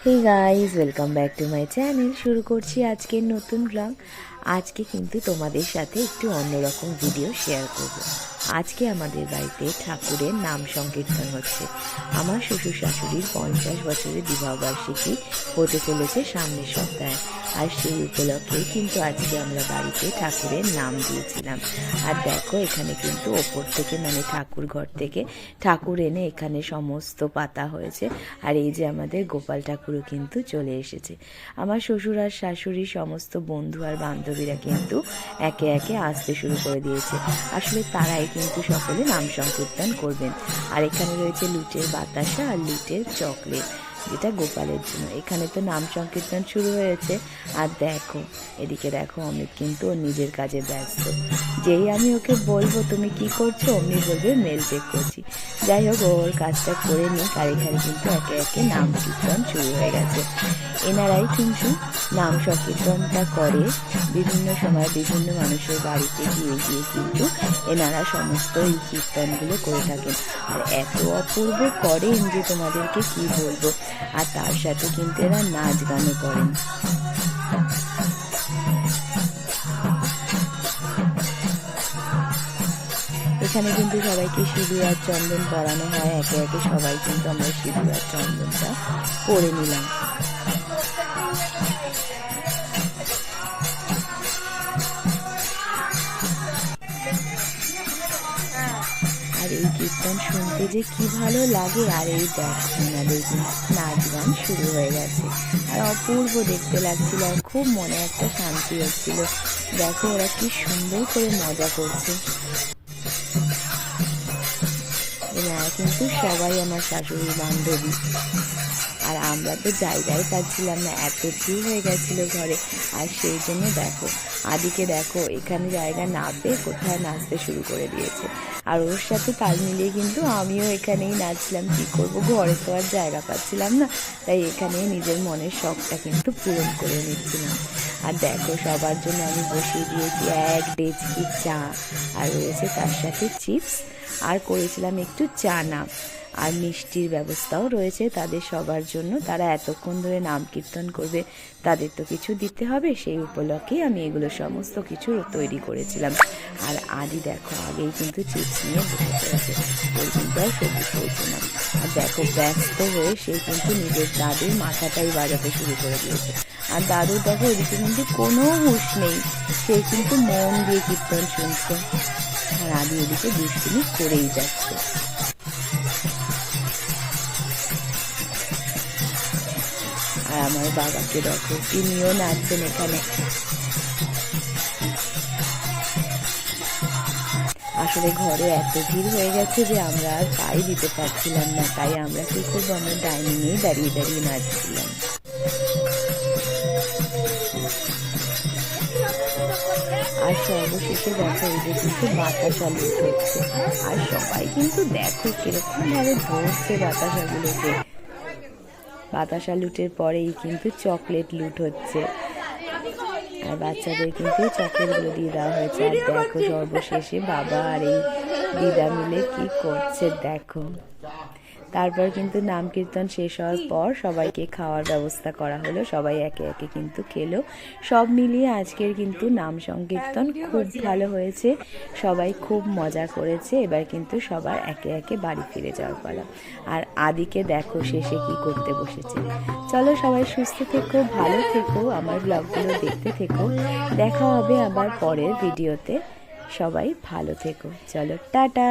Hey guys welcome back to my channel. শুরু করছি আজকের নতুন ব্লগ। আজকে কিন্তু তোমাদের সাথে একটু অন্যরকম ভিডিও শেয়ার করব। আজকে আমাদের বাড়িতে ঠাকুরের নাম সংকীর্তন হচ্ছে। আমার শ্বশুর শাশুড়ির 50 বছরের বিবাহবার্ষিকী হতে চলেছে সামনের সপ্তাহে, আর সেই উপলক্ষে কিন্তু আজকে আমরা বাড়িতে ঠাকুরের নাম দিয়েছিলাম। আর দেখো এখানে কিন্তু ওপর থেকে মানে ঠাকুর ঘর থেকে ঠাকুর এনে এখানে সমস্ত পাতা হয়েছে। আর এই যে আমাদের গোপাল ঠাকুরও কিন্তু চলে এসেছে। আমার শ্বশুর আর শাশুড়ি সমস্ত বন্ধু আর বান্ধবীরা কিন্তু একে একে আসতে শুরু করে দিয়েছে। আসলে তারাই কিন্তু সকলে নাম সংকীর্তন করবেন। আর এখানে রয়েছে লুটের বাতাসা আর লুটের চকলেট, যেটা গোপালের জন্য। এখানে তো নাম সংকীর্তন শুরু হয়েছে। আর দেখো এদিকে দেখো অমিত কিন্তু ওর নিজের কাজে ব্যস্ত। যেই আমি ওকে বলবো তুমি কি করছো, অমনি বলবে মেল চেক করছি। যাই হোক ওর কাজটা করে নিক। আর এখানে কিন্তু একে একে নাম কীর্তন শুরু হয়ে গেছে। এনারাই কিন্তু নাম সংকীর্তনটা করে বিভিন্ন সময় বিভিন্ন মানুষের বাড়িতে গিয়ে গিয়ে কিন্তু এনারা সমস্ত এই কীর্তনগুলো করে থাকেন। আর এত অপূর্ব করেন যে তোমাদেরকে কি বলবো। আর তার সাথে কিন্তু এরা নাচ গানও করেন। এখানে কিন্তু সবাইকে সিঁদুর আর চন্দন পরানো হয়। একে একে সবাই কিন্তু আমরা সিঁদুর আর চন্দনটা পরে নিলাম। আর এই কীর্তন শুনতে যে কি ভালো লাগে। আর এই দেখো ওনাদের নাচ গান শুরু হয়ে গেছে। আর অপূর্ব দেখতে লাগছিল, আর খুব মনে একটা শান্তি হচ্ছিল। দেখো ওরা কি সুন্দর করে মজা করছে। এনারা কিন্তু সবাই আমার শাশুড়ির বান্ধবী। আর আমরা তো জায়গায় পাচ্ছিলাম না, এত ভিড় হয়ে গেছিলো ঘরে। আর সেই জন্য দেখো আদিকে দেখো এখানে জায়গা না পেয়ে কোথায় নাচতে শুরু করে দিয়েছে। আর ওর সাথে তাল মিলিয়ে কিন্তু আমিও এখানেই নাচছিলাম। কী করবো, ঘরে তো আর জায়গা পাচ্ছিলাম না, তাই এখানেই নিজের মনের শখটা কিন্তু পূরণ করে নিচ্ছিলাম। আর দেখো সবার জন্য আমি বসিয়ে দিয়েছি 1 ডেচকি চা, আর রয়েছে তার সাথে চিপস, আর করেছিলাম একটু চানা, আর মিষ্টির ব্যবস্থাও রয়েছে তাদের সবার জন্য। তারা এতক্ষণ ধরে নাম কীর্তন করবে, তাদের তো কিছু দিতে হবে। সেই উপলক্ষে আমি এগুলো সমস্ত কিছু তৈরি করেছিলাম। আর আদি দেখো আগেই কিন্তু চিপস নিয়ে বসে পড়েছে, ওই কিন্তু আর সবুজ হয়েছে না। আর দেখো ব্যস্ত হয়ে সে কিন্তু নিজের দাদুর মাথাটাই বাজাতে শুরু করে দিয়েছে। আর দাদুর দেখো এদিকে কিন্তু কোনো হুঁশ নেই, সে কিন্তু মন দিয়ে কীর্তন শুনছে। আর আদি এদিকে দুষ্টুমি করেই যাচ্ছে। আর আমার বাবাকে দেখো তিনিও নাচছেন এখানে। আসলে ঘরে এত ভিড় হয়ে গেছে যে আমরা আর পাই দিতে পারছিলাম না, তাই আমরা কি করবো, আমরা ডাইনিংয়েই দাঁড়িয়ে দাঁড়িয়ে নাচছিলাম। আর সর্বশেষে দেখো এই যে কিন্তু বাতাসা লুট হচ্ছে। আর সবাই কিন্তু দেখো কিরকম ভাবে ধরছে বাতাসাগুলোকে। বাতাসা লুটের পরেই কিন্তু চকলেট লুট হচ্ছে। আর বাচ্চাদের কিন্তু চকলেটগুলো দিয়ে দেওয়া হয়েছে। আর দেখো সর্বশেষে বাবা আর এই দিদা মিলে কি করছে দেখো। তারপর কিন্তু নাম কীর্তন শেষ হওয়ার পর সবাইকে খাওয়ার ব্যবস্থা করা হলো। সবাই একে একে কিন্তু খেলো। সব মিলিয়ে আজকের কিন্তু নাম সংকীর্তন খুব ভালো হয়েছে, সবাই খুব মজা করেছে। এবার কিন্তু সবার একে একে বাড়ি ফিরে যাওয়ার পালা। আর আদিকে দেখো শেষে কি করতে বসেছে। চলো সবাই সুস্থ থেকো, ভালো থেকো, আমার ব্লগগুলো দেখতে থেকো। দেখা হবে আবার পরের ভিডিওতে। সবাই ভালো থেকো। চলো টাটা।